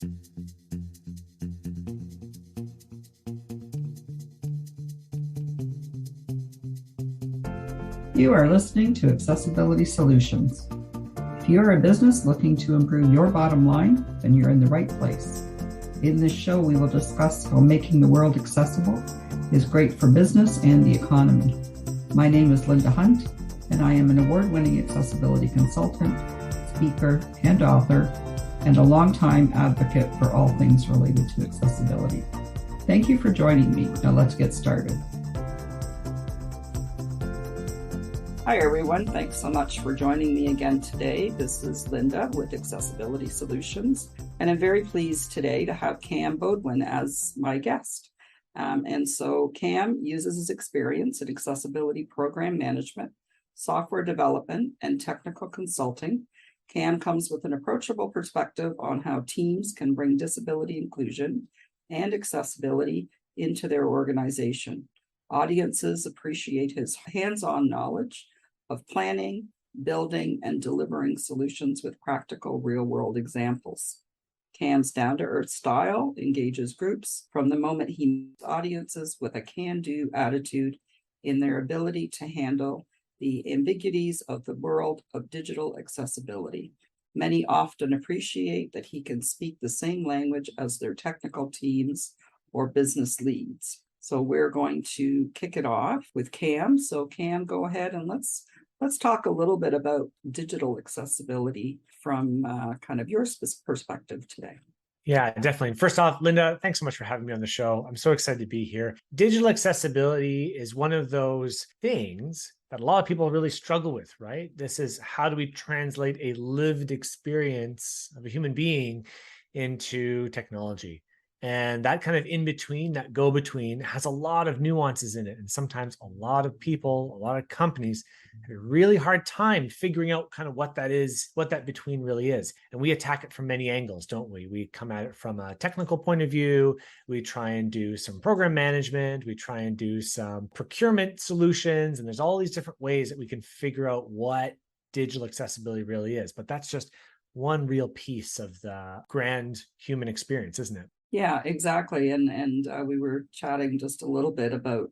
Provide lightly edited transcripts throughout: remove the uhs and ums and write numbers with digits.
You are listening to Accessibility Solutions. If you're a business looking to improve your bottom line, then you're in the right place. In this show, we will discuss how making the world accessible is great for business and the economy. My name is Linda Hunt, and I am an award-winning accessibility consultant, speaker, and author, and a longtime advocate for all things related to accessibility. Thank you for joining me. Now let's get started. Hi, everyone. Thanks so much for joining me again today. This is Linda with Accessibility Solutions, and I'm very pleased today to have Cam Beaudoin as my guest. And so Cam uses his experience in accessibility program management, software development, and technical consulting. Cam comes with an approachable perspective on how teams can bring disability inclusion and accessibility into their organization. Audiences appreciate his hands-on knowledge of planning, building, and delivering solutions with practical real-world examples. Cam's down-to-earth style engages groups from the moment he meets audiences with a can-do attitude in their ability to handle the ambiguities of the world of digital accessibility. Many often appreciate that he can speak the same language as their technical teams or business leads. So we're going to kick it off with Cam. So Cam, go ahead and let's talk a little bit about digital accessibility from kind of your perspective today. Yeah, definitely. First off, Linda, thanks so much for having me on the show. I'm so excited to be here. Digital accessibility is one of those things that a lot of people really struggle with, right? This is how do we translate a lived experience of a human being into technology? And that kind of in-between, that go-between has a lot of nuances in it. And sometimes a lot of people, a lot of companies have a really hard time figuring out kind of what that is, what that between really is. And we attack it from many angles, don't we? We come at it from a technical point of view. We try and do some program management. We try and do some procurement solutions. And there's all these different ways that we can figure out what digital accessibility really is. But that's just one real piece of the grand human experience, isn't it? Yeah, exactly. And we were chatting just a little bit about,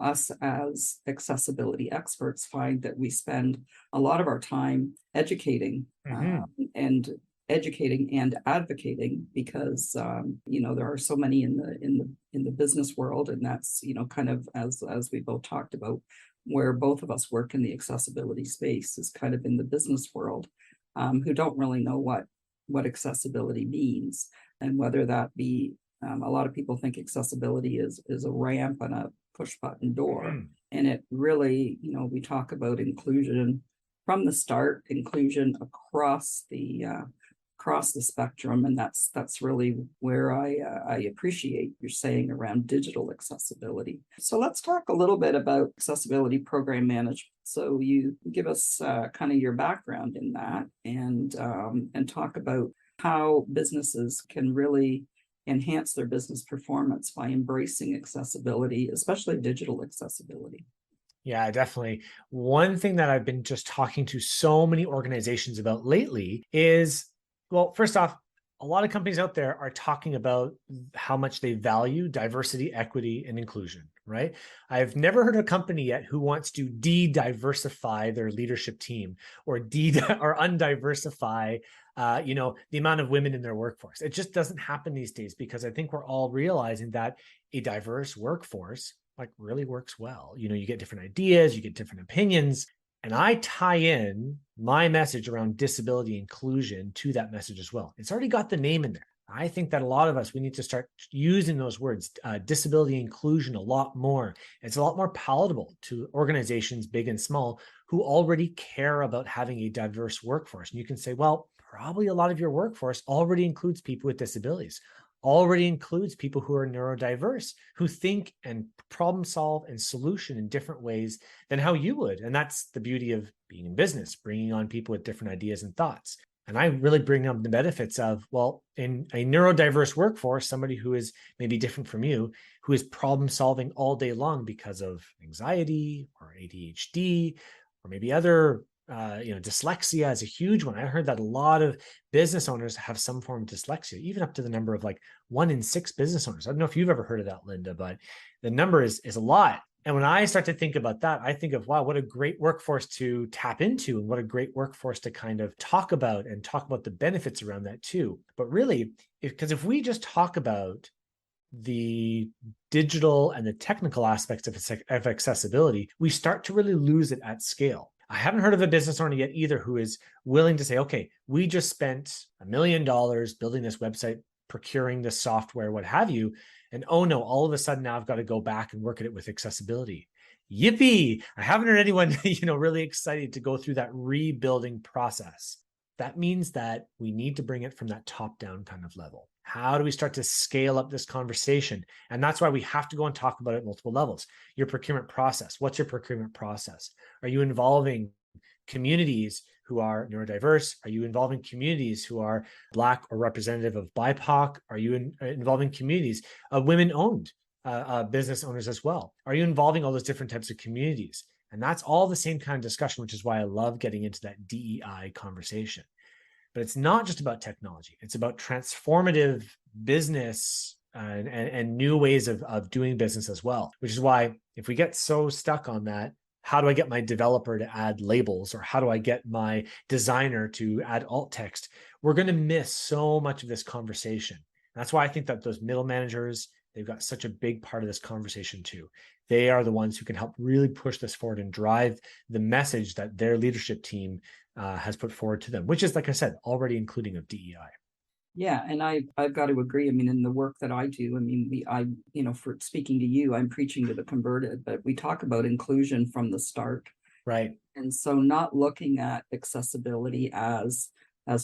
us as accessibility experts find that we spend a lot of our time educating and advocating because, there are so many in the business world. And that's, kind of as we both talked about, where both of us work in the accessibility space is kind of in the business world, who don't really know what accessibility means. And whether that be, a lot of people think accessibility is a ramp and a push button door. And it really, we talk about inclusion from the start, inclusion across the spectrum. And that's really where I appreciate you're saying around digital accessibility. So let's talk a little bit about accessibility program management. So you give us kind of your background in that and talk about how businesses can really enhance their business performance by embracing accessibility, especially digital accessibility. Yeah, definitely. One thing that I've been just talking to so many organizations about lately is, well, first off, a lot of companies out there are talking about how much they value diversity, equity, and inclusion, right? I've never heard of a company yet who wants to de-diversify their leadership team or undiversify the amount of women in their workforce. It just doesn't happen these days because I think we're all realizing that a diverse workforce really works well. You get different ideas, you get different opinions. And I tie in my message around disability inclusion to that message as well. It's already got the name in there. I think that a lot of us, we need to start using those words, disability inclusion, a lot more. It's a lot more palatable to organizations, big and small, who already care about having a diverse workforce. And you can say, well, probably a lot of your workforce already includes people with disabilities, already includes people who are neurodiverse, who think and problem solve and solution in different ways than how you would. And that's the beauty of being in business, bringing on people with different ideas and thoughts. And I really bring up the benefits of, well, in a neurodiverse workforce, somebody who is maybe different from you, who is problem solving all day long because of anxiety or ADHD, or maybe other dyslexia is a huge one. I heard that a lot of business owners have some form of dyslexia, even up to the number of like 1 in 6 business owners. I don't know if you've ever heard of that, Linda, but the number is a lot. And when I start to think about that, I think of, wow, what a great workforce to tap into, and what a great workforce to kind of talk about the benefits around that too. But really, because if we just talk about the digital and the technical aspects of accessibility, we start to really lose it at scale. I haven't heard of a business owner yet either who is willing to say, okay, we just spent $1 million building this website, procuring this software, what have you. And oh no, all of a sudden now I've got to go back and work at it with accessibility. Yippee. I haven't heard anyone, really excited to go through that rebuilding process. That means that we need to bring it from that top-down kind of level. How do we start to scale up this conversation? And that's why we have to go and talk about it at multiple levels. Your procurement process. What's your procurement process? Are you involving communities who are neurodiverse? Are you involving communities who are Black or representative of BIPOC? Are you involving communities of women-owned business owners as well? Are you involving all those different types of communities? And that's all the same kind of discussion, which is why I love getting into that DEI conversation. But it's not just about technology. It's about transformative business and new ways of doing business as well, which is why if we get so stuck on that, how do I get my developer to add labels, or how do I get my designer to add alt text? We're going to miss so much of this conversation. That's why I think that those middle managers, they've got such a big part of this conversation too. They are the ones who can help really push this forward and drive the message that their leadership team has put forward to them, which is, like I said, already including of DEI. Yeah, and I've got to agree. I mean, in the work that I do, I mean, for speaking to you, I'm preaching to the converted, but we talk about inclusion from the start. Right. And so not looking at accessibility as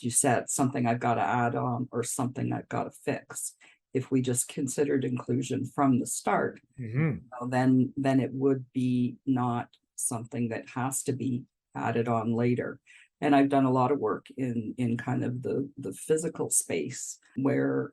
you said, something I've got to add on or something I've got to fix. If we just considered inclusion from the start, then it would be not something that has to be added on later. And I've done a lot of work in kind of the physical space where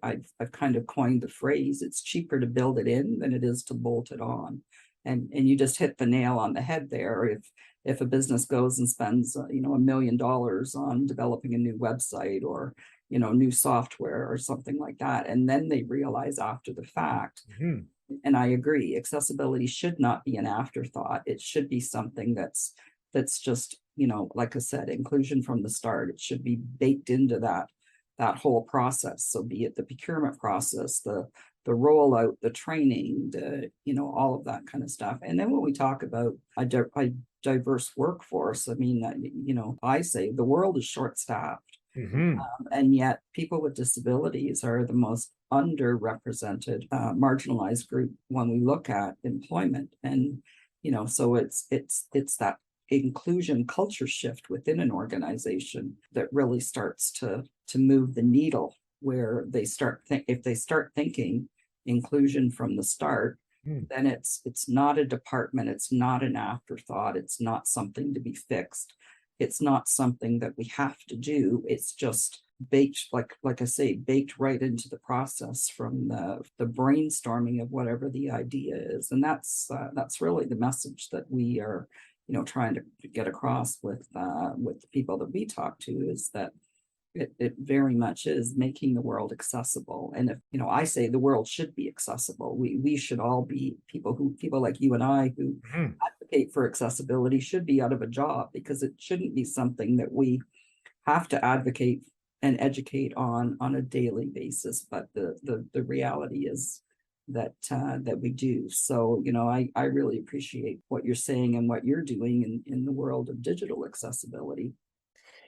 I've kind of coined the phrase, it's cheaper to build it in than it is to bolt it on. And you just hit the nail on the head there. If a business goes and spends $1 million on developing a new website or new software or something like that, and then they realize after the fact, and I agree, accessibility should not be an afterthought. It should be something that's just, like I said, inclusion from the start. It should be baked into that whole process. So be it the procurement process, the rollout, the training, all of that kind of stuff. And then when we talk about a diverse workforce, I mean, I say the world is short-staffed. And yet people with disabilities are the most underrepresented, marginalized group when we look at employment. And, so it's that inclusion culture shift within an organization that really starts to move the needle, where they if they start thinking inclusion from the start, then it's not a department, it's not an afterthought, it's not something to be fixed, it's not something that we have to do. It's just baked, like I say, baked right into the process from the brainstorming of whatever the idea is. And that's really the message that we are trying to get across with the people that we talk to, is that it very much is making the world accessible. And if I say the world should be accessible, we should all be people like you and I who advocate for accessibility should be out of a job, because it shouldn't be something that we have to advocate and educate on a daily basis. But the reality is that we do. So I really appreciate what you're saying and what you're doing in the world of digital accessibility.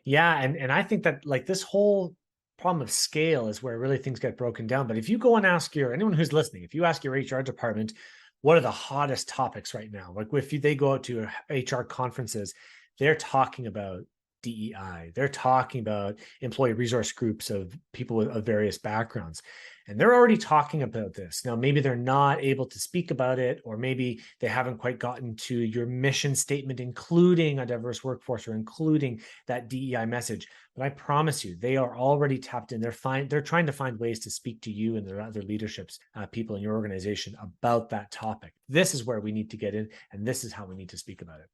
Yeah, and I think that like this whole problem of scale is where really things get broken down. But if you go and ask anyone who's listening, if you ask your HR department, what are the hottest topics right now? Like if they go out to HR conferences, they're talking about DEI. They're talking about employee resource groups of people of various backgrounds. And they're already talking about this. Now, maybe they're not able to speak about it, or maybe they haven't quite gotten to your mission statement, including a diverse workforce or including that DEI message. But I promise you, they are already tapped in. They're trying to find ways to speak to you and their other leaderships, people in your organization about that topic. This is where we need to get in, and this is how we need to speak about it.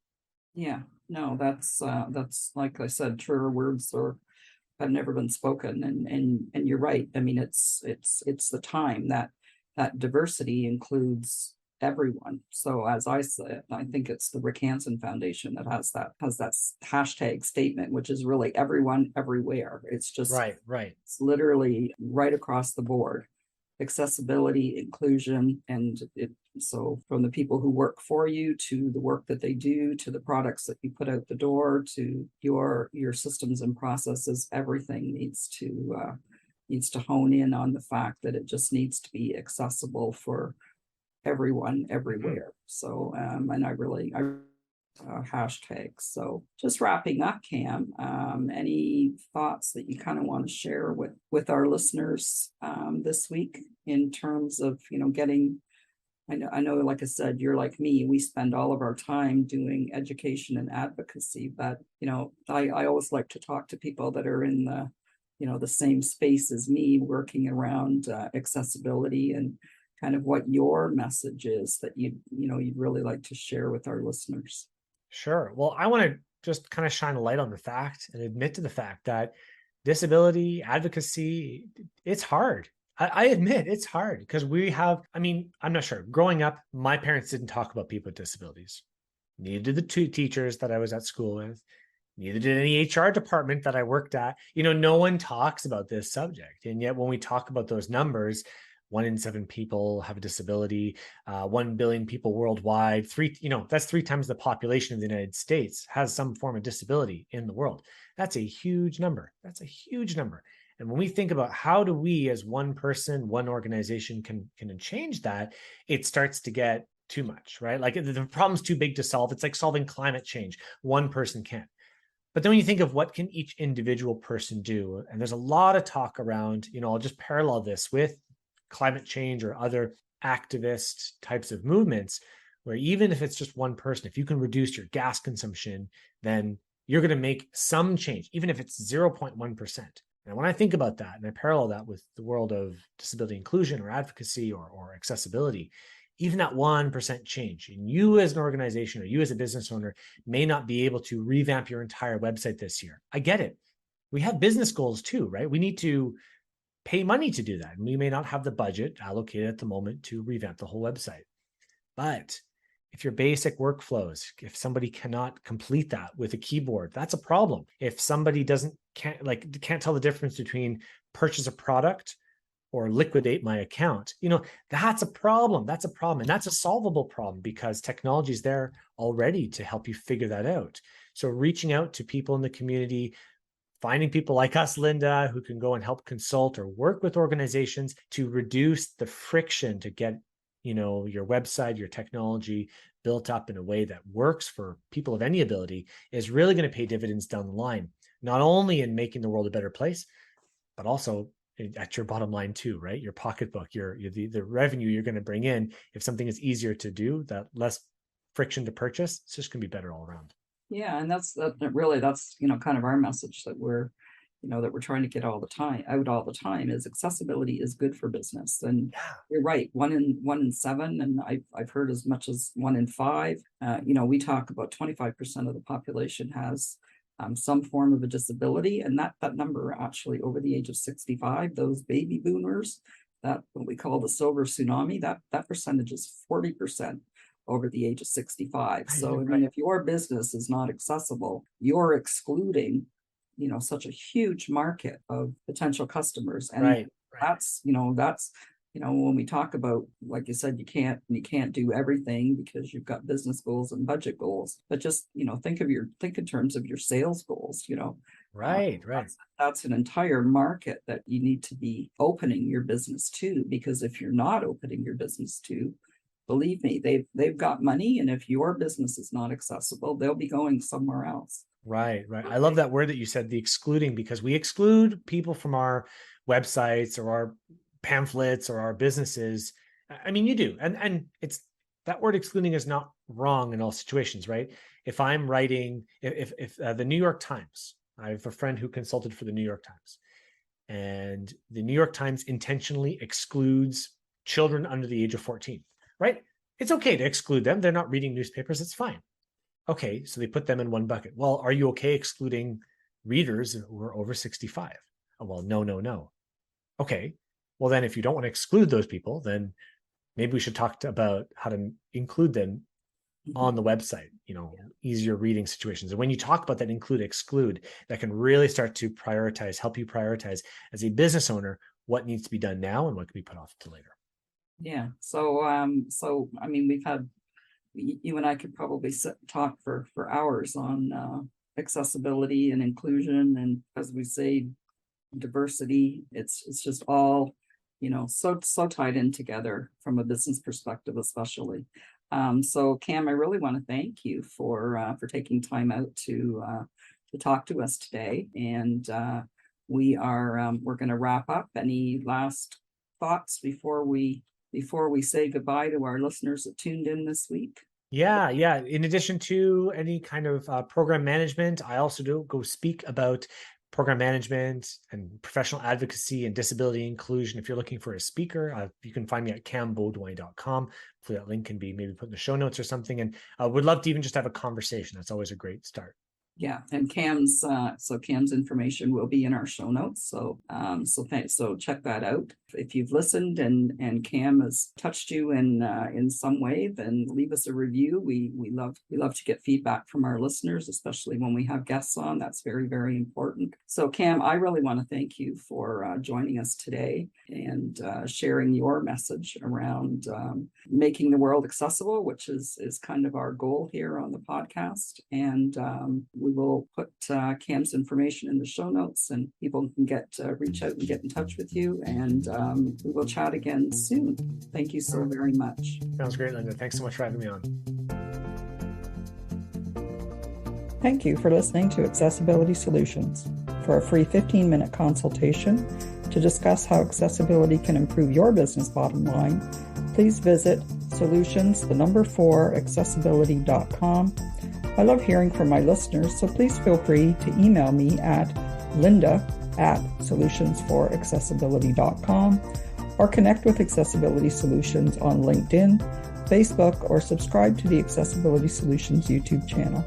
Yeah, no, that's like I said, truer words or have never been spoken. And you're right. I mean, it's the time that that diversity includes everyone. So as I said, I think it's the Rick Hansen Foundation that has that hashtag statement, which is really everyone everywhere. Right, right. It's literally right across the board. Accessibility, inclusion, and it so from the people who work for you to the work that they do to the products that you put out the door to your systems and processes, everything needs to hone in on the fact that it just needs to be accessible for everyone Mhm. everywhere. So and I hashtags. So just wrapping up, Cam, any thoughts that you kind of want to share with our listeners this week in terms of, getting, I know, like I said, you're like me, we spend all of our time doing education and advocacy, but, I always like to talk to people that are in the same space as me, working around accessibility and kind of what your message is that you'd really like to share with our listeners. Sure. Well, I want to just kind of shine a light on the fact and admit to the fact that disability advocacy, it's hard. I admit it's hard because I mean, I'm not sure. Growing up, my parents didn't talk about people with disabilities. Neither did the two teachers that I was at school with. Neither did any HR department that I worked at. No one talks about this subject. And yet, when we talk about those numbers, 1 in 7 people have a disability, 1 billion people worldwide, that's 3 times the population of the United States has some form of disability in the world. That's a huge number. That's a huge number. And when we think about how do we, as one person, one organization, can change that, it starts to get too much, right? Like the problem's too big to solve. It's like solving climate change. One person can't. But then when you think of what can each individual person do, and there's a lot of talk around, I'll just parallel this with climate change or other activist types of movements, where even if it's just one person, if you can reduce your gas consumption, then you're going to make some change, even if it's 0.1%. And when I think about that and I parallel that with the world of disability inclusion or advocacy or accessibility, even that 1% change, and you as an organization or you as a business owner may not be able to revamp your entire website this year. I get it. We have business goals too, right? We need to pay money to do that. And we may not have the budget allocated at the moment to revamp the whole website. But if your basic workflows, if somebody cannot complete that with a keyboard, that's a problem. If somebody can't tell the difference between purchase a product or liquidate my account, that's a problem. That's a problem. And that's a solvable problem because technology is there already to help you figure that out. So reaching out to people in the community, finding people like us, Linda, who can go and help consult or work with organizations to reduce the friction to get, your website, your technology built up in a way that works for people of any ability is really going to pay dividends down the line, not only in making the world a better place, but also at your bottom line too, right? Your pocketbook, the revenue you're going to bring in. If something is easier to do, that less friction to purchase, it's just going to be better all around. Yeah, and that's kind of our message that we're trying to get all the time is accessibility is good for business. And Yeah. you're right, 1 in 7, and I've heard as much as 1 in 5. We talk about 25% of the population has some form of a disability, and that number actually over the age of 65, those baby boomers, that what we call the silver tsunami, that percentage is 40% over the age of 65. So, I mean, Right. if your business is not accessible, you're excluding, such a huge market of potential customers. And Right. Right. when we talk about, like you said, you can't do everything because you've got business goals and budget goals, but just, think in terms of your sales goals, uh, Right. Right. that's an entire market that you need to be opening your business to, because if you're not opening your business to, believe me, they've got money, and if your business is not accessible, they'll be going somewhere else. Right, right. I love that word that you said, the excluding, because we exclude people from our websites or our pamphlets or our businesses. I mean, you do. And it's that word excluding is not wrong in all situations, right? If I'm writing, if the New York Times, I have a friend who consulted for the New York Times, and the New York Times intentionally excludes children under the age of 14, right? It's okay to exclude them. They're not reading newspapers. It's fine. Okay, so they put them in one bucket. Well, are you okay excluding readers who are over 65? Oh, well, no. Okay, well then if you don't want to exclude those people, then maybe we should talk about how to include them on the website, easier reading situations. And when you talk about that include, exclude, that can really start to help you prioritize as a business owner, what needs to be done now and what can be put off to later. Yeah. So, I mean, we've had, you and I could probably talk for hours on accessibility and inclusion, and as we say, diversity. It's just all, so tied in together from a business perspective, especially. So Cam, I really want to thank you for taking time out to talk to us today, and we're going to wrap up. Any last thoughts before we say goodbye to our listeners that tuned in this week? Yeah. In addition to any kind of program management, I also do go speak about program management and professional advocacy and disability inclusion. If you're looking for a speaker, you can find me at cambeaudoin.com. Hopefully that link can be maybe put in the show notes or something. And would love to even just have a conversation. That's always a great start. Yeah, and Cam's information will be in our show notes. So check that out. If you've listened and Cam has touched you in some way, then leave us a review. We love to get feedback from our listeners, especially when we have guests on. That's very, very important. So Cam, I really want to thank you for joining us today and sharing your message around making the world accessible, which is kind of our goal here on the podcast. And we will put Cam's information in the show notes, and people can reach out and get in touch with you. And we will chat again soon. Thank you so very much. Sounds great, Linda. Thanks so much for having me on. Thank you for listening to Accessibility Solutions. For a free 15-minute consultation to discuss how accessibility can improve your business bottom line, please visit solutions4accessibility.com. I love hearing from my listeners, so please feel free to email me at linda@solutions4accessibility.com or connect with Accessibility Solutions on LinkedIn, Facebook, or subscribe to the Accessibility Solutions YouTube channel.